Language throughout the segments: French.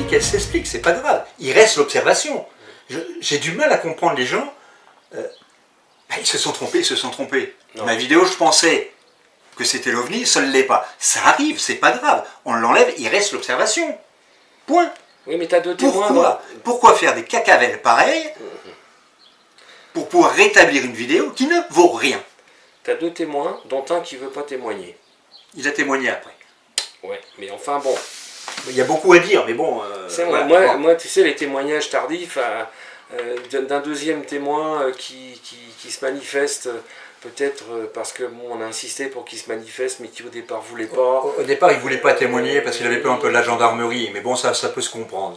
puis qu'elle s'explique, c'est pas grave. Il reste l'observation. J'ai du mal à comprendre les gens. Ils se sont trompés, ils se sont trompés. Non. Ma vidéo, je pensais que c'était l'OVNI, ça ne l'est pas. Ça arrive, c'est pas grave. On l'enlève, il reste l'observation. Point. Oui, mais tu as deux témoins. Pourquoi faire des cacavelles pareilles pour pouvoir rétablir une vidéo qui ne vaut rien? Tu as deux témoins, dont un qui ne veut pas témoigner. Il a témoigné après. Ouais, mais enfin bon. Il y a beaucoup à dire, mais bon... voilà, moi, tu sais, les témoignages tardifs d'un deuxième témoin qui se manifeste, peut-être parce que bon, on a insisté pour qu'il se manifeste, mais qui au départ ne voulait pas. Au départ, il ne voulait pas témoigner parce qu'il avait peur un peu de la gendarmerie, mais bon, ça peut se comprendre.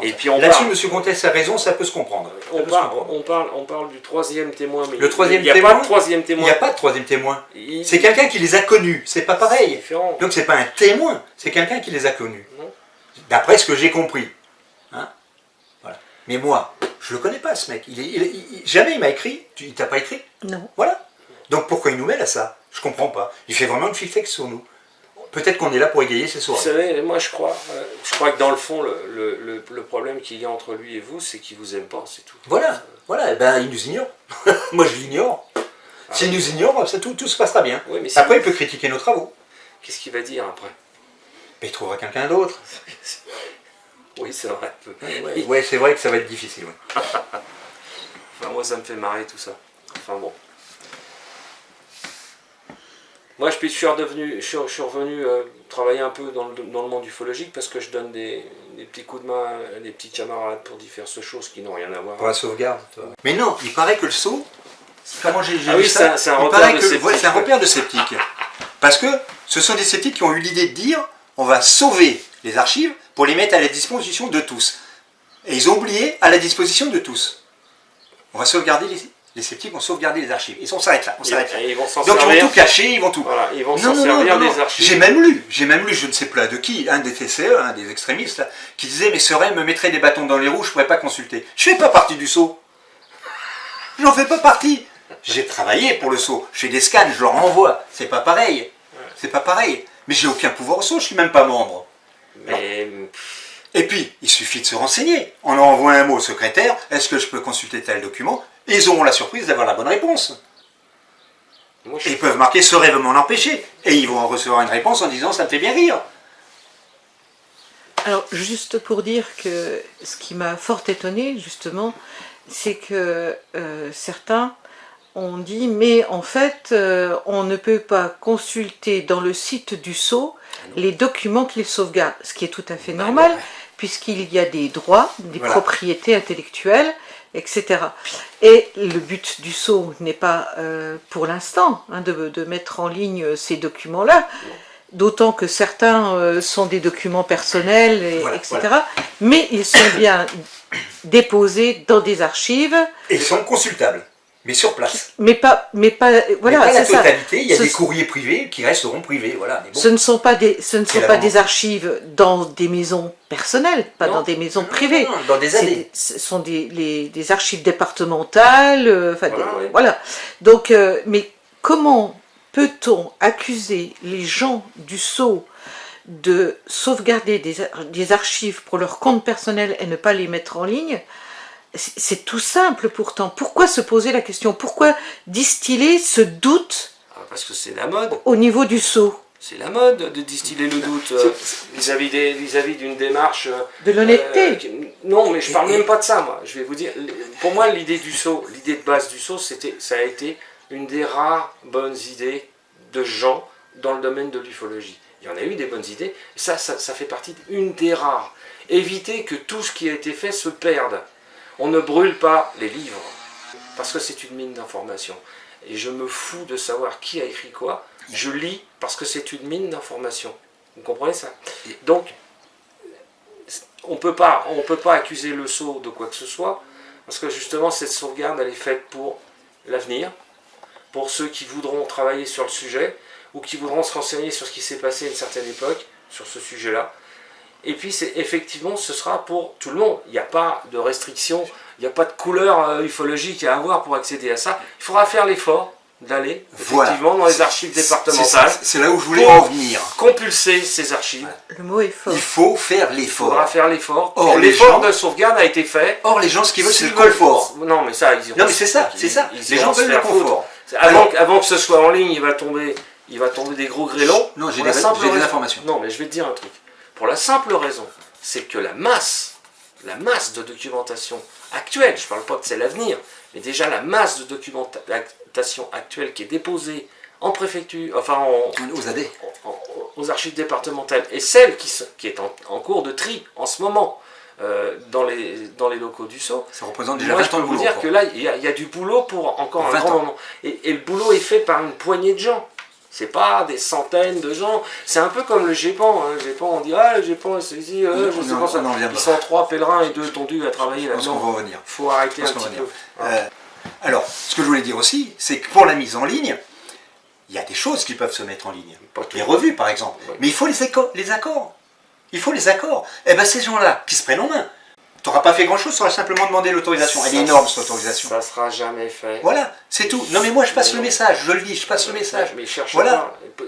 Et puis là-dessus, M. Comtesse a raison, ça peut se comprendre. On parle du troisième témoin, mais le troisième il n'y a pas de troisième témoin. Il n'y a pas de troisième témoin. C'est quelqu'un qui les a connus, c'est pas pareil. Donc c'est pas un témoin, c'est quelqu'un qui les a connus. D'après ce que j'ai compris. Hein, voilà. Mais moi, je le connais pas ce mec. Jamais il m'a écrit. Il t'a pas écrit? Non. Voilà. Donc pourquoi il nous mêle à ça? Je comprends pas. Il fait vraiment une fixe sur nous. Peut-être qu'on est là pour égayer ses soirées. Vous savez, moi je crois que dans le fond, le problème qu'il y a entre lui et vous, c'est qu'il vous aime pas, c'est tout. Voilà, voilà, ben il nous ignore. Moi je l'ignore. S'il nous ignore, tout se passera bien. Oui, mais après, il peut critiquer nos travaux. Qu'est-ce qu'il va dire après? Mais il trouvera quelqu'un d'autre. Oui, c'est vrai. Ouais, c'est vrai que ça va être difficile. Ouais. Enfin, moi, ça me fait marrer tout ça. Enfin bon. Moi, je suis revenu travailler un peu dans le monde ufologique parce que je donne des petits coups de main à des petits camarades pour diverses choses qui n'ont rien à voir. Pour la sauvegarde, toi. Mais non, il paraît que le saut, comment j'ai vu ça, c'est un repère de sceptique. C'est un repère de sceptique. Parce que ce sont des sceptiques qui ont eu l'idée de dire on va sauver les archives pour les mettre à la disposition de tous. Et ils ont oublié à la disposition de tous. On va sauvegarder les sceptiques vont sauvegarder les archives. Et on s'arrête là. Ils vont Donc ils vont tout cacher, ils vont tout. Voilà, ils vont s'en servir des archives. J'ai même lu, je ne sais pas de qui, un des TCE, un des extrémistes, là, qui disait mais Seret me mettrait des bâtons dans les roues, je ne pourrais pas consulter. Je ne fais pas partie du sceau. J'en fais pas partie. J'ai travaillé pour le sceau. Je fais des scans, je leur envoie. C'est pas pareil. C'est pas pareil. Mais j'ai aucun pouvoir au sceau, je suis même pas membre. Mais... Et puis, il suffit de se renseigner. On leur envoie un mot au secrétaire, est-ce que je peux consulter tel document? Et ils auront la surprise d'avoir la bonne réponse. Et ils peuvent marquer ce rêve m'en empêcher. Et ils vont recevoir une réponse en disant ça me fait bien rire. Alors, juste pour dire que ce qui m'a fort étonné, justement, c'est que certains ont dit, mais en fait, on ne peut pas consulter dans le site du sceau les documents qu'il sauvegarde, ce qui est tout à fait normal, puisqu'il y a des droits, des propriétés intellectuelles, etc. Et le but du sceau n'est pas, pour l'instant, de mettre en ligne ces documents-là, d'autant que certains sont des documents personnels, etc. Mais ils sont bien déposés dans des archives. Et ils sont consultables, mais sur place. Mais pas voilà, la c'est ça. totalité, il y a des courriers privés qui resteront privés, voilà. Mais bon. Ce ne sont pas des archives dans des maisons personnelles, pas dans des maisons privées. Non, dans des années. Ce sont des archives départementales, voilà. Donc, mais comment peut-on accuser les gens du sceau de sauvegarder des archives pour leur compte personnel et ne pas les mettre en ligne? C'est tout simple pourtant. Pourquoi se poser la question? Pourquoi distiller ce doute? Parce que c'est la mode. Au niveau du sceau. C'est la mode de distiller le doute vis-à-vis d'une démarche... de l'honnêteté. Non, mais je parle même pas de ça, moi. Je vais vous dire, pour moi, l'idée du sceau, l'idée de base du sceau, ça a été une des rares bonnes idées de gens dans le domaine de l'ufologie. Il y en a eu des bonnes idées, ça fait partie d'une des rares. Éviter que tout ce qui a été fait se perde. On ne brûle pas les livres, parce que c'est une mine d'informations. Et je me fous de savoir qui a écrit quoi. Je lis parce que c'est une mine d'informations. Vous comprenez ça? Donc, on peut pas accuser le sceau de quoi que ce soit, parce que justement, cette sauvegarde, elle est faite pour l'avenir, pour ceux qui voudront travailler sur le sujet, ou qui voudront se renseigner sur ce qui s'est passé à une certaine époque, sur ce sujet-là. Et puis, effectivement, ce sera pour tout le monde. Il n'y a pas de restriction, il n'y a pas de couleur ufologique à avoir pour accéder à ça. Il faudra faire l'effort, d'aller Voilà. effectivement dans les archives départementales, C'est là où je voulais pour en venir. compulser ces archives. Le mot est fort. Il faut faire Il l'effort. faudra faire l'effort. Or, les L'effort gens- de sauvegarde a été fait. Or, les gens, ce qu'ils veulent, c'est S'ils le confort. Non, mais ça, ils iront. Non, mais c'est ça, c'est ça. ils Les iront gens se veulent le faire foutre. confort. Avant que ce soit en ligne, il va tomber des gros grêlons. Non, j'ai Pour la des simple raison- informations. Non, mais je vais te dire un truc. Pour la simple raison, c'est que la masse de documentation actuelle, je ne parle pas que c'est l'avenir, mais déjà la masse de documentation actuelle qui est déposée en préfecture, enfin Aux AD. aux archives départementales, et celle qui est en cours de tri en ce moment dans les locaux du Sceau, Ça représente déjà moi 20 je ans peux de vous boulot. dire quoi. que là, il y a du boulot pour encore un 20 grand ans. moment. Et le boulot est fait par une poignée de gens. C'est pas des centaines de gens. C'est un peu comme le GEPAN. Hein. Le GEPAN, on dit, ah, le GEPAN, c'est ici, je sais pas ça. on en reviendra. Ils sont 3 pèlerins et 2 tondus à travailler Je pense qu'on là-dedans. va revenir. Faut arrêter un Je pense petit qu'on va peu. revenir. Alors, ce que je voulais dire aussi, c'est que pour la mise en ligne, il y a des choses qui peuvent se mettre en ligne. Pas tout. Les revues, par exemple. Ouais. Mais il faut les accords. Il faut les accords. Et bien, ces gens-là, qui se prennent en main, tu n'auras pas fait grand-chose, tu auras simplement demandé l'autorisation. Elle est énorme, cette autorisation. Ça sera jamais fait. Voilà, c'est tout. Non, mais moi, je passe Mais le non. message, je le dis, je passe le message. Mais cherche Voilà. pas.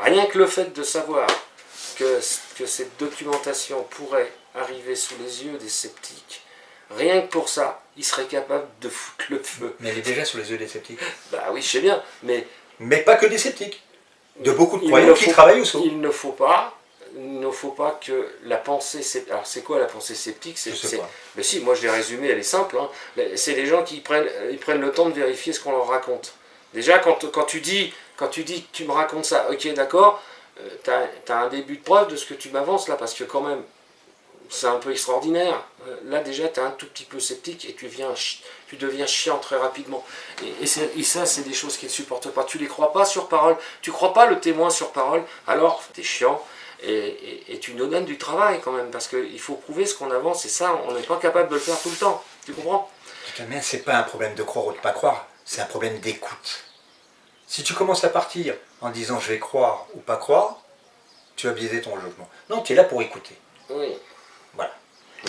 Rien que le fait de savoir que cette documentation pourrait arriver sous les yeux des sceptiques, rien que pour ça, ils seraient capables de foutre le feu. Mais elle est déjà sous les yeux des sceptiques. Bah oui, je sais bien, mais Mais pas que des sceptiques. De beaucoup de il croyants ne qui faut- travaillent au saut. il ne faut pas que la pensée sceptique. Alors c'est quoi la pensée sceptique? Je sais pas. Mais si, moi je l'ai résumé, elle est simple. Hein. C'est les gens qui prennent le temps de vérifier ce qu'on leur raconte. Déjà, quand tu dis que tu me racontes ça, ok, d'accord, tu as un début de preuve de ce que tu m'avances là, parce que quand même, c'est un peu extraordinaire. Là déjà, tu es un tout petit peu sceptique et tu deviens chiant très rapidement. Et ça, c'est des choses qu'ils ne supportent pas. Tu les crois pas sur parole, tu crois pas le témoin sur parole, alors tu es chiant. Et tu nous donnes du travail quand même, parce qu'il faut prouver ce qu'on avance, et ça, on n'est pas capable de le faire tout le temps. Tu comprends? Mais c'est pas un problème de croire ou de pas croire, c'est un problème d'écoute. Si tu commences à partir en disant je vais croire ou pas croire, tu vas biaiser ton jugement. Non, tu es là pour écouter. Oui. Voilà.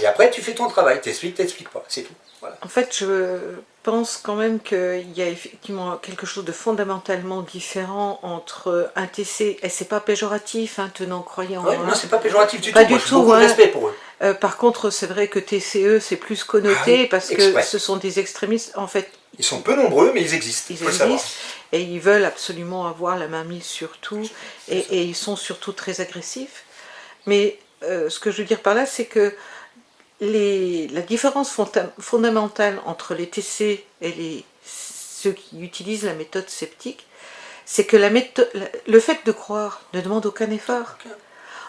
Et après, tu fais ton travail, t'expliques pas, c'est tout. Voilà. En fait, je pense quand même qu'il y a effectivement quelque chose de fondamentalement différent entre un TC, et c'est pas péjoratif, hein, tenant croyant. Ouais, hein. non, c'est pas péjoratif du Pas tout. du Moi, j'ai tout, beaucoup de hein. respect pour eux. Par contre, c'est vrai que TCE, c'est plus connoté Ah oui, parce que exprès. ce sont des extrémistes. En fait, Ils sont peu nombreux, mais ils existent. ils faut le savoir. existent et ils veulent absolument avoir la main mise sur tout et ils sont surtout très agressifs. Mais ce que je veux dire par là, c'est que la différence fondamentale entre les TC et ceux qui utilisent la méthode sceptique, c'est que le fait de croire ne demande aucun effort.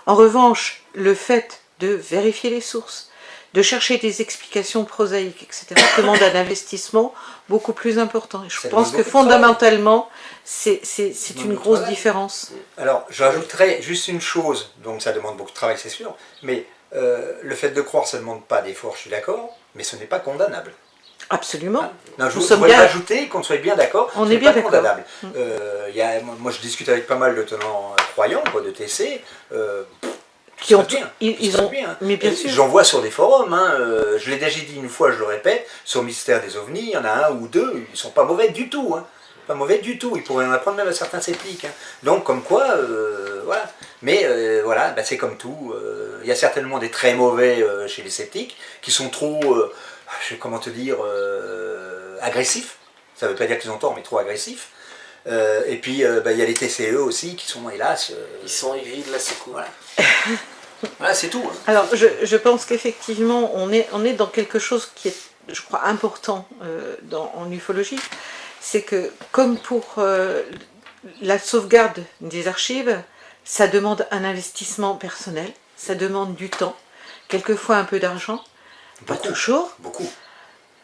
En revanche, le fait de vérifier les sources, de chercher des explications prosaïques, etc., demande un investissement beaucoup plus important. Et je Ça pense demande que beaucoup de travail. fondamentalement, c'est demande une du grosse travail. différence. Alors, j'ajouterais juste une chose, donc ça demande beaucoup de travail, c'est sûr, mais le fait de croire, ça ne demande pas d'effort, je suis d'accord, mais ce n'est pas condamnable. Absolument. Non, je Nous voudrais sommes bien- rajouter qu'on soit bien d'accord, On ce est n'est bien pas d'accord. condamnable. Moi, je discute avec pas mal de tenants croyants, quoi, de TC, Qui ont ça se passe bien, ils ça se ont, passe bien. mais bien Et sûr. j'en vois sur des forums, hein, je l'ai déjà dit une fois, je le répète, sur Mystère des OVNI, il y en a un ou deux, ils ne sont pas mauvais du tout. Hein. Pas mauvais du tout, ils pourraient en apprendre même à certains sceptiques. Hein. Donc, comme quoi, voilà. Mais voilà, bah, c'est comme tout. Il y a certainement des très mauvais chez les sceptiques qui sont trop, je sais comment te dire, agressifs. Ça ne veut pas dire qu'ils ont tort, mais trop agressifs. Et puis, bah, il y a les TCE aussi qui sont, hélas. Ils sont aigris de la secours. Voilà. Voilà, c'est tout. Hein. Alors, je pense qu'effectivement, on est dans quelque chose qui est, je crois, important en ufologie. C'est que, comme pour la sauvegarde des archives, ça demande un investissement personnel, ça demande du temps, quelquefois un peu d'argent, pas Beaucoup. toujours. Beaucoup.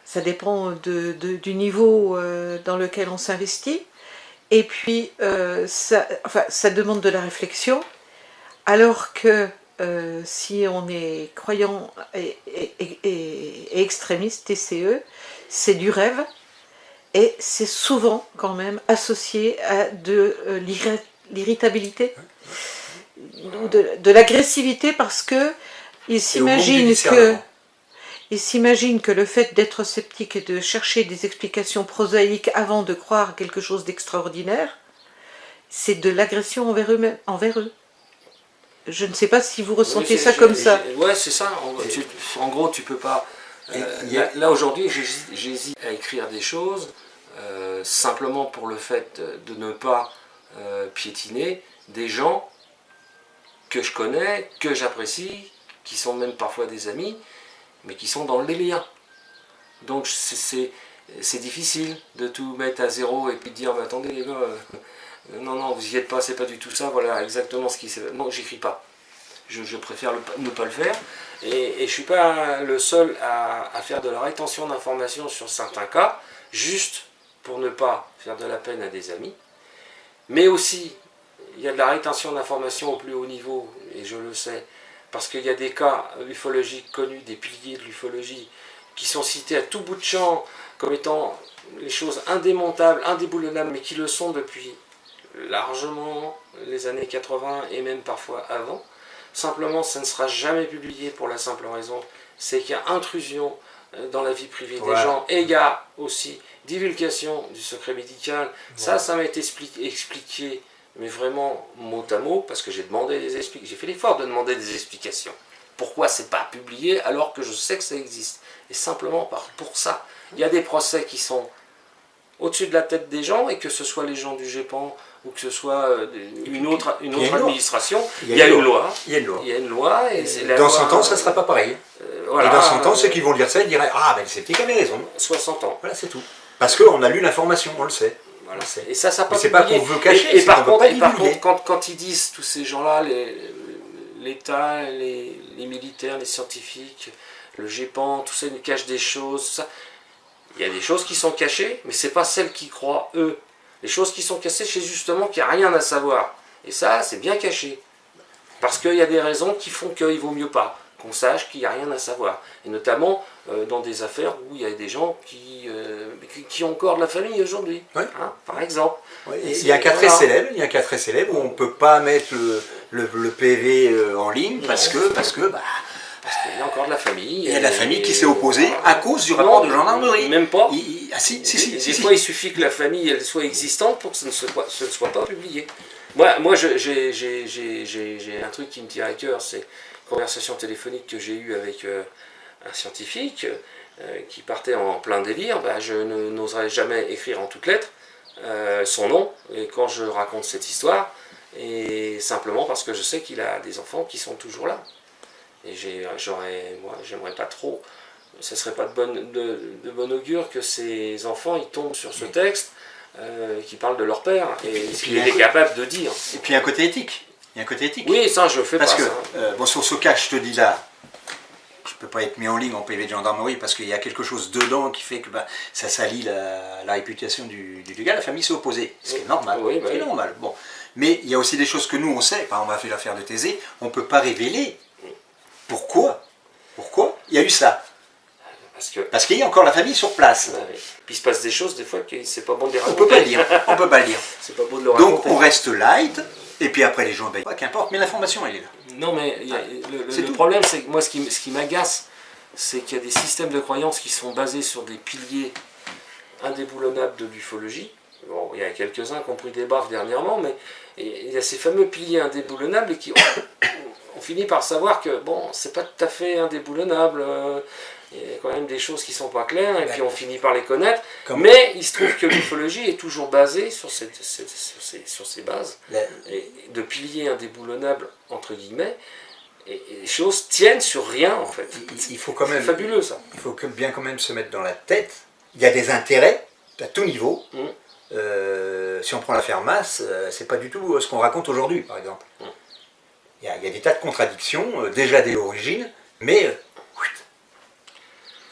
Ça dépend du niveau dans lequel on s'investit. Et puis, ça demande de la réflexion, alors que si on est croyant et extrémiste, TCE, c'est du rêve, et c'est souvent quand même associé à de l'irritabilité, ou de l'agressivité, parce que ils Et au manque du s'imaginent que... discernement. et s'imagine que le fait d'être sceptique et de chercher des explications prosaïques avant de croire quelque chose d'extraordinaire, c'est de l'agression envers eux. Je ne sais pas si vous ressentez ça comme ça. Ouais, c'est ça. En gros, tu peux pas... là aujourd'hui, j'hésite à écrire des choses simplement pour le fait de ne pas piétiner des gens que je connais, que j'apprécie, qui sont même parfois des amis, mais qui sont dans le délire. Donc c'est difficile de tout mettre à zéro et puis de dire mais attendez les gars, non, vous y êtes pas, c'est pas du tout ça, voilà exactement ce qui s'est... Non, j'écris pas. Je préfère ne pas le faire. Et je suis pas le seul à faire de la rétention d'informations sur certains cas, juste pour ne pas faire de la peine à des amis. Mais aussi, il y a de la rétention d'informations au plus haut niveau, et je le sais, parce qu'il y a des cas ufologiques connus, des piliers de l'ufologie, qui sont cités à tout bout de champ comme étant les choses indémontables, indéboulonnables, mais qui le sont depuis largement les années 80 et même parfois avant. Simplement, ça ne sera jamais publié pour la simple raison, c'est qu'il y a intrusion dans la vie privée des gens, et il y a aussi divulgation du secret médical. Ça m'a été expliqué, mais vraiment mot à mot, parce que j'ai demandé des explications. J'ai fait l'effort de demander des explications. Pourquoi c'est pas publié alors que je sais que ça existe? Et simplement pour ça. Il y a des procès qui sont au-dessus de la tête des gens, et que ce soit les gens du GEPAN ou que ce soit une autre administration, il y a une loi. Il y a une loi. Et dans 100 ans, ça ne sera pas pareil. Voilà, et dans 100 ans, ceux qui vont lire ça, ils diraient ah, ben le sceptique avait raison. 60 ans. Voilà, c'est tout. Parce qu'on a lu l'information, on le sait. Voilà. Et ça pas c'est pas qu'on veut cacher, et par contre, quand ils disent, tous ces gens-là, l'État, les militaires, les scientifiques, le GEPAN, tout ça, ils nous cachent des choses, tout ça. Il y a des choses qui sont cachées, mais ce n'est pas celles qui croient, eux. Les choses qui sont cachées, c'est justement qu'il n'y a rien à savoir. Et ça, c'est bien caché. Parce qu'il y a des raisons qui font qu'il vaut mieux pas qu'on sache qu'il n'y a rien à savoir. Et notamment dans des affaires où il y a des gens qui ont encore de la famille aujourd'hui, hein, par exemple. Oui, il y a un cas très célèbre, où on ne peut pas mettre le PV en ligne parce que parce qu'il y a encore de la famille. Il y a de la famille qui s'est opposée à cause du rapport de gendarmerie. Même pas. Si. Des fois, il suffit que la famille elle soit existante pour que ce ne soit pas publié. Moi j'ai un truc qui me tient à cœur, c'est une conversation téléphonique que j'ai eue avec un scientifique qui partait en plein délire. Je n'oserais jamais écrire en toutes lettres son nom et quand je raconte cette histoire, et simplement parce que je sais qu'il a des enfants qui sont toujours là. Et j'aimerais pas trop, ce serait pas de bon augure que ces enfants ils tombent sur ce texte qui parle de leur père et s'il est capable de dire. Et puis il y a un côté éthique. Oui, ça je fais parce pas. Parce que sur ce cas, je te dis là, je peux pas être mis en ligne en PV de gendarmerie parce qu'il y a quelque chose dedans qui fait que ça salit la réputation du gars. La famille s'est opposée, ce qui est normal. Oui, c'est normal. Bon. Mais il y a aussi des choses que nous on sait. Par exemple, on a fait l'affaire de Thésée, on ne peut pas révéler. Pourquoi il y a eu ça? Parce qu'il y a encore la famille sur place. Oui. Puis il se passe des choses des fois que c'est pas bon de les raconter. On peut pas le dire. C'est pas beau de le raconter. Donc on reste light, et puis après les gens, qu'importe, mais l'information elle est là. Non mais le problème c'est que moi ce qui m'agace, c'est qu'il y a des systèmes de croyances qui sont basés sur des piliers indéboulonnables de l'ufologie. Bon, il y a quelques-uns qui ont pris des baffes dernièrement, mais il y a ces fameux piliers indéboulonnables et qui on finit par savoir que bon, c'est pas tout à fait indéboulonnable, il y a quand même des choses qui sont pas claires, et puis on finit par les connaître, mais il se trouve que l'ufologie est toujours basée sur ces bases, de piliers indéboulonnables, entre guillemets, et les choses tiennent sur rien en fait. Il faut quand même, c'est fabuleux ça. Il faut bien quand même se mettre dans la tête, il y a des intérêts à tout niveau. Si on prend l'affaire Masse, c'est pas du tout ce qu'on raconte aujourd'hui par exemple. Il y a des tas de contradictions, déjà dès l'origine, mais...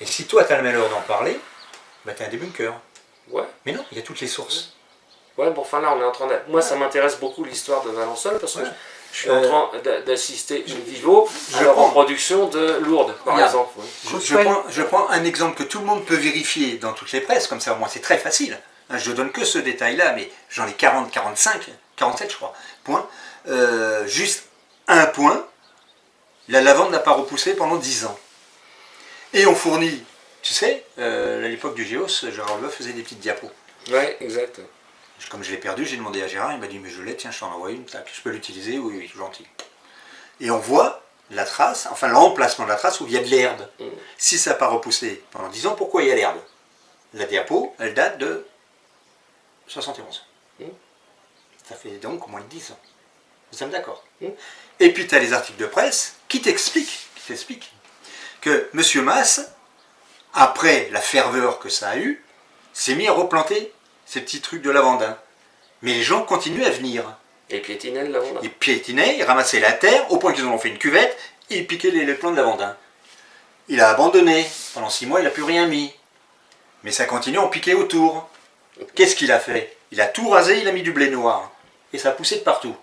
Et si toi, tu as le malheur d'en parler, tu es un débunker. Ouais. Mais non, il y a toutes les sources. Ouais, bon, enfin là, on est en train de... Moi, ça m'intéresse beaucoup l'histoire de Valençol, parce que je suis en train d'assister in vivo à la reproduction de Lourdes, par exemple. Je prends un exemple que tout le monde peut vérifier dans toutes les presses, comme ça, au moins, c'est très facile. Je ne donne que ce détail-là, mais j'en ai 40, 45, 47, je crois. Point. Juste un point, la lavande n'a pas repoussé pendant 10 ans. Et on fournit, tu sais, à l'époque du Géos, Gérard Leboeuf faisait des petites diapos. Ouais, exact. Comme je l'ai perdu, j'ai demandé à Gérard, il m'a dit mais je l'ai, tiens, je t'en envoie une, tac, je peux l'utiliser, oui, oui, gentil. Et on voit la trace, enfin l'emplacement de la trace où il y a de l'herbe. Si ça n'a pas repoussé pendant 10 ans, pourquoi il y a l'herbe? La diapo, elle date de 71. Ça fait donc moins de 10 ans. Nous sommes d'accord. Et puis tu as les articles de presse qui t'expliquent que M. Masse, après la ferveur que ça a eu, s'est mis à replanter ces petits trucs de lavandin. Mais les gens continuent à venir. Et piétinaient le lavandin. Ils piétinaient, ils ramassaient la terre, au point qu'ils en ont fait une cuvette, et ils piquaient les plants de lavandin. Il a abandonné. Pendant 6 mois, il n'a plus rien mis. Mais ça continue à en piquer autour. Qu'est-ce qu'il a fait? Il a tout rasé, il a mis du blé noir. Et ça a poussé de partout.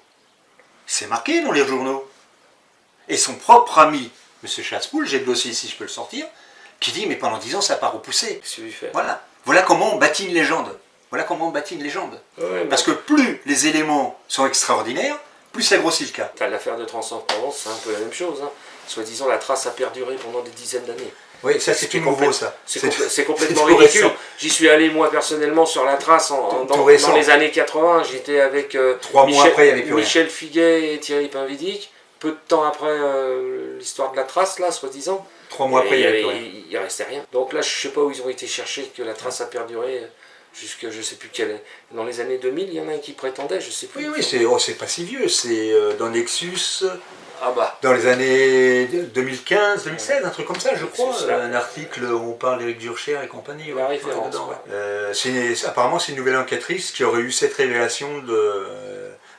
C'est marqué dans les journaux. Et son propre ami, M. Chassepoul, j'ai le dossier ici, je peux le sortir, qui dit, mais pendant 10 ans, ça n'a pas repoussé. Qu'est-ce que tu fais? Voilà. Voilà comment on bâtit une légende. Voilà comment on bâtit une légende. Ouais, Parce que plus les éléments sont extraordinaires, plus ça grossit le cas. T'as l'affaire de Transport-Provence, c'est un peu la même chose. Hein. Soi-disant, la trace a perduré pendant des dizaines d'années. Oui, ça c'est tout nouveau, ça. C'est complètement tout ridicule. récent. J'y suis allé moi personnellement sur la trace Tout récent. dans les années 80. J'étais avec 3 mois après, il n'y avait plus rien. Michel Figuet et Thierry Pinvidic. Peu de temps après l'histoire de la trace, là, soi-disant. 3 mois après, il n'y avait plus rien. Il restait rien. Donc là, je ne sais pas où ils ont été chercher que la trace a perduré jusque je sais plus quelle. Dans les années 2000, il y en a un qui prétendait, je sais plus. Oui, c'est pas si vieux. C'est dans Nexus, Ah bah. dans les années 2015, 2016, un truc comme ça, je crois. Nexus, là. Un article où on parle d'Éric Durcher et compagnie. La référence, ouais. Apparemment, c'est une nouvelle enquêtrice qui aurait eu cette révélation de.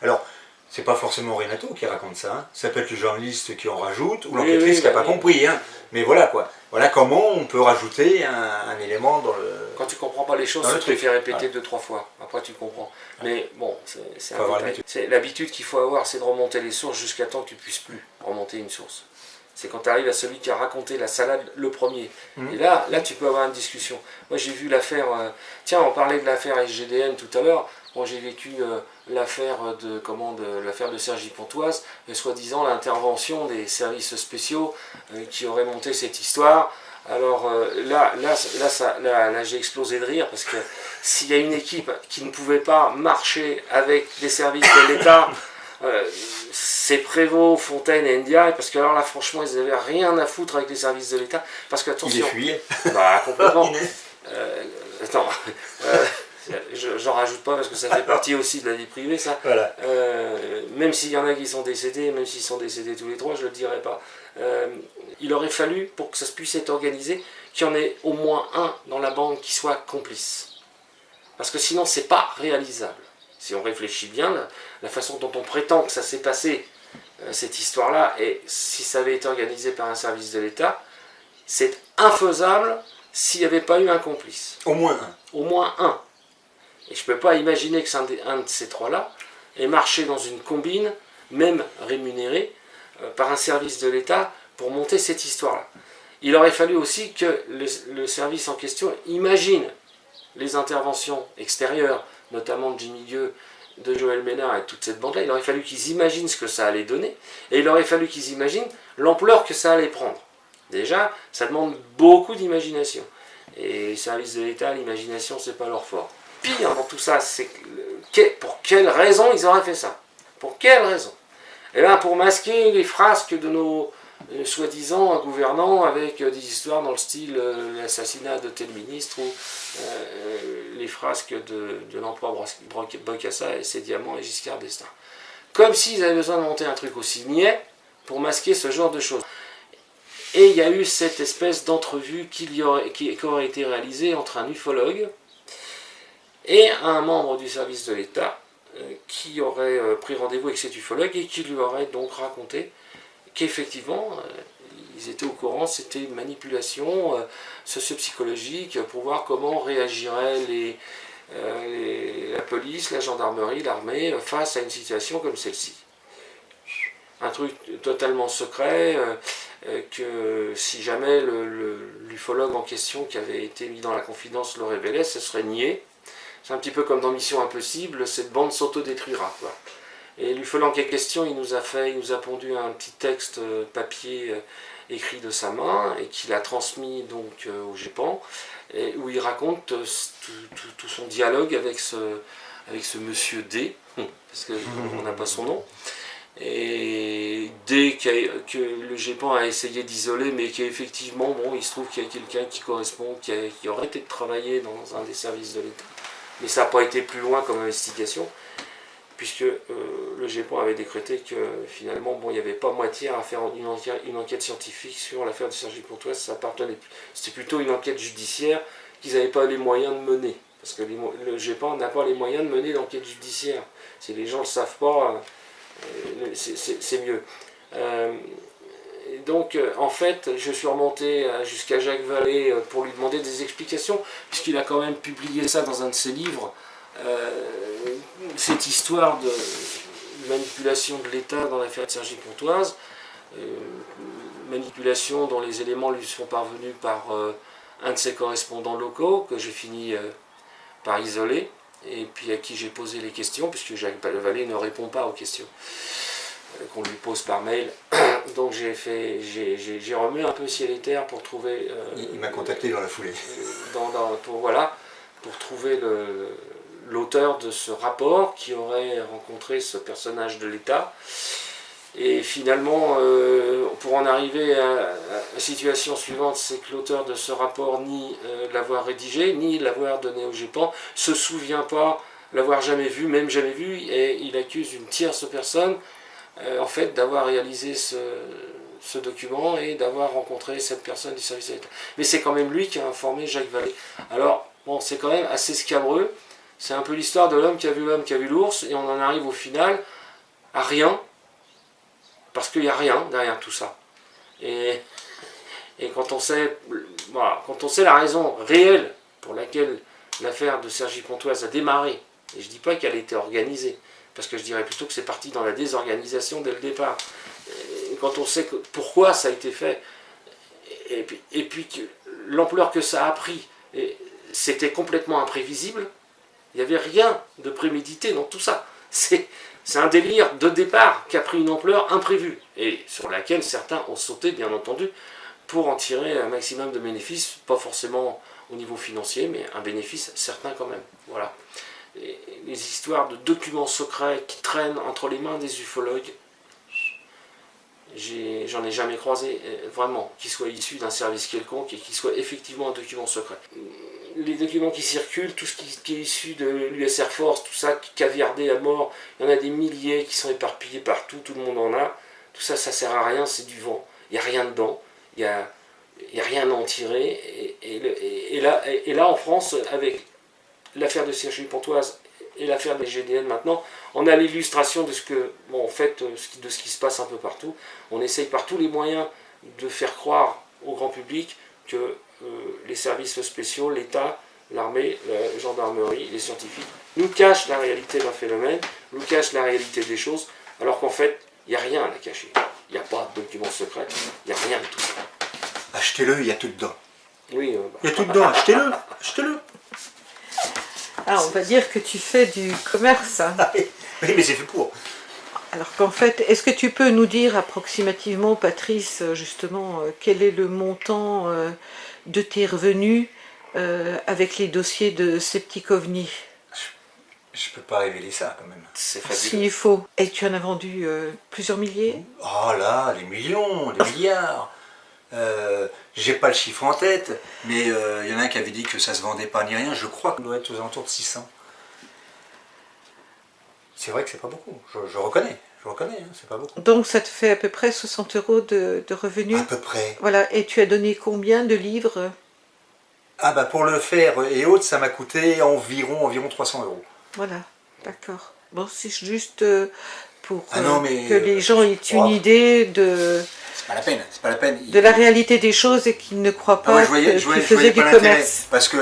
Alors, c'est pas forcément Renato qui raconte ça. Hein. Ça peut être le journaliste qui en rajoute ou l'enquêtrice qui n'a pas compris. Hein. Mais voilà quoi. Voilà comment on peut rajouter un élément dans le. Quand tu comprends pas les choses, tu te les fais répéter 2-3 fois. Après, tu comprends. Mais bon, c'est un détail. C'est l'habitude qu'il faut avoir, c'est de remonter les sources jusqu'à temps que tu puisses plus remonter une source. C'est quand tu arrives à celui qui a raconté la salade le premier. Et là, tu peux avoir une discussion. Moi, j'ai vu l'affaire. Tiens, on parlait de l'affaire SGDN tout à l'heure. Moi, j'ai vécu l'affaire de Sergi Pontoise, soi-disant l'intervention des services spéciaux qui auraient monté cette histoire. Alors là, j'ai explosé de rire parce que s'il y a une équipe qui ne pouvait pas marcher avec des services de l'État, c'est Prévost, Fontaine et Ndiaye, parce que alors là, franchement, ils n'avaient rien à foutre avec les services de l'État. Parce que attention. Il est fuyé. Bah, complètement. Attends. J'en rajoute pas parce que ça fait partie aussi de la vie privée, ça. Voilà. Même s'il y en a qui sont décédés, même s'ils sont décédés tous les trois, je ne le dirai pas. Il aurait fallu, pour que ça puisse être organisé, qu'il y en ait au moins un dans la bande qui soit complice. Parce que sinon, c'est pas réalisable. Si on réfléchit bien, la façon dont on prétend que ça s'est passé, cette histoire-là, et si ça avait été organisé par un service de l'État, c'est infaisable s'il n'y avait pas eu un complice. Au moins un. Au moins un. Et je ne peux pas imaginer que un de ces trois-là ait marché dans une combine, même rémunéré, par un service de l'État pour monter cette histoire-là. Il aurait fallu aussi que le service en question imagine les interventions extérieures, notamment de Jimmy Gueux, de Joël Ménard et toute cette bande-là. Il aurait fallu qu'ils imaginent ce que ça allait donner, et il aurait fallu qu'ils imaginent l'ampleur que ça allait prendre. Déjà, ça demande beaucoup d'imagination. Et les services de l'État, l'imagination, c'est pas leur fort. Pire dans tout ça, c'est pour quelle raison ils auraient fait ça? Pour quelle raison? Eh bien, pour masquer les frasques de nos soi-disant gouvernants avec des histoires dans le style l'assassinat de tel ministre ou les frasques de l'empereur Bokassa et ses diamants et Giscard d'Estaing. Comme s'ils avaient besoin de monter un truc aussi niais pour masquer ce genre de choses. Et il y a eu cette espèce d'entrevue qui aurait été réalisée entre un ufologue et un membre du service de l'État qui aurait pris rendez-vous avec cet ufologue et qui lui aurait donc raconté qu'effectivement, ils étaient au courant, c'était une manipulation socio-psychologique pour voir comment réagirait la police, la gendarmerie, l'armée face à une situation comme celle-ci. Un truc totalement secret, que si jamais l'ufologue en question qui avait été mis dans la confidence le révélait, ce serait nié. C'est un petit peu comme dans Mission Impossible, cette bande s'autodétruira, quoi. Et l'ufologue en question, il nous a pondu un petit texte papier écrit de sa main et qu'il a transmis donc au GEPAN, et où il raconte tout son dialogue avec ce monsieur D, parce qu'on n'a pas son nom. Et dès que le GEPAN a essayé d'isoler, mais qu'effectivement, bon, il se trouve qu'il y a quelqu'un qui correspond, qui aurait été travaillé dans un des services de l'État. Mais ça n'a pas été plus loin comme investigation, puisque le GEPAN avait décrété que finalement, bon, il n'y avait pas matière à faire une enquête scientifique sur l'affaire de Cergy Pontoise, c'était plutôt une enquête judiciaire qu'ils n'avaient pas les moyens de mener. Parce que le GEPAN n'a pas les moyens de mener l'enquête judiciaire. Si les gens ne le savent pas, c'est mieux. Donc, en fait, je suis remonté jusqu'à Jacques Vallée pour lui demander des explications, puisqu'il a quand même publié ça dans un de ses livres, cette histoire de manipulation de l'État dans l'affaire de Cergy Pontoise, manipulation dont les éléments lui sont parvenus par un de ses correspondants locaux, que j'ai fini par isoler, et puis à qui j'ai posé les questions, puisque Jacques Vallée ne répond pas aux questions qu'on lui pose par mail. Donc j'ai remué un peu ciel et terre pour trouver... il m'a contacté dans la foulée. Pour trouver l'auteur de ce rapport qui aurait rencontré ce personnage de l'État. Et finalement, pour en arriver à la situation suivante, c'est que l'auteur de ce rapport ni l'avoir rédigé, ni l'avoir donné au GEPAN, se souvient pas l'avoir jamais vu, même jamais vu, et il accuse une tierce personne en fait d'avoir réalisé ce document et d'avoir rencontré cette personne du service de l'État. Mais c'est quand même lui qui a informé Jacques Vallée. Alors, bon, c'est quand même assez scabreux, c'est un peu l'histoire de l'homme qui a vu l'ours, et on en arrive au final à rien, parce qu'il n'y a rien derrière tout ça. Et quand on sait, voilà, quand on sait la raison réelle pour laquelle l'affaire de Cergy Pontoise a démarré, et je ne dis pas qu'elle a été organisée, parce que je dirais plutôt que c'est parti dans la désorganisation dès le départ. Et quand on sait pourquoi ça a été fait, et puis l'ampleur que ça a pris, c'était complètement imprévisible, il n'y avait rien de prémédité dans tout ça. C'est un délire de départ qui a pris une ampleur imprévue, et sur laquelle certains ont sauté, bien entendu, pour en tirer un maximum de bénéfices, pas forcément au niveau financier, mais un bénéfice certain quand même. Voilà. Et les histoires de documents secrets qui traînent entre les mains des ufologues, j'en ai jamais croisé, vraiment, qui soit issu d'un service quelconque et qui soit effectivement un document secret. Les documents qui circulent, tout ce qui est issu de l'US Air Force, tout ça, caviardé à mort, il y en a des milliers qui sont éparpillés partout, tout le monde en a. Tout ça, ça sert à rien, c'est du vent. Il n'y a rien dedans, il n'y a rien à en tirer. Et là, en France, avec l'affaire de Cergy Pontoise et l'affaire des GDN maintenant, on a l'illustration de ce que, bon, en fait, de ce qui se passe un peu partout. On essaye par tous les moyens de faire croire au grand public que les services spéciaux, l'État, l'armée, la gendarmerie, les scientifiques nous cachent la réalité d'un phénomène, nous cachent la réalité des choses, alors qu'en fait, il n'y a rien à cacher. Il n'y a pas de document secret, il n'y a rien de tout ça. Achetez-le, il y a tout dedans. Oui, il y a tout dedans, achetez-le, achetez-le. Ah, on va dire que tu fais du commerce. Hein. Oui, mais c'est fait pour. Alors qu'en fait, est-ce que tu peux nous dire approximativement, Patrice, justement, quel est le montant de tes revenus avec les dossiers de Septic OVNI? Je peux pas révéler ça quand même. c'est fabuleux. S'il faut. Et tu en as vendu plusieurs milliers? Oh là, des millions, des milliards. J'ai pas le chiffre en tête, mais il y en a un qui avait dit que ça se vendait pas ni rien. Je crois qu'on doit être aux alentours de 600. C'est vrai que c'est pas beaucoup. Je reconnais, hein, c'est pas beaucoup. Donc ça te fait à peu près 60 € de revenus? À peu près. Voilà, et tu as donné combien de livres? Ah bah pour le faire et autres, ça m'a coûté environ 300 €. Voilà, d'accord. Bon, c'est juste pour non, mais, que les gens aient une idée de... C'est pas la peine, c'est pas la peine. De la réalité des choses et qu'ils ne croient pas je voyais qu'ils faisaient du pas l'intérêt, commerce. parce que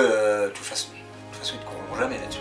de toute façon, ils ne courront jamais là-dessus.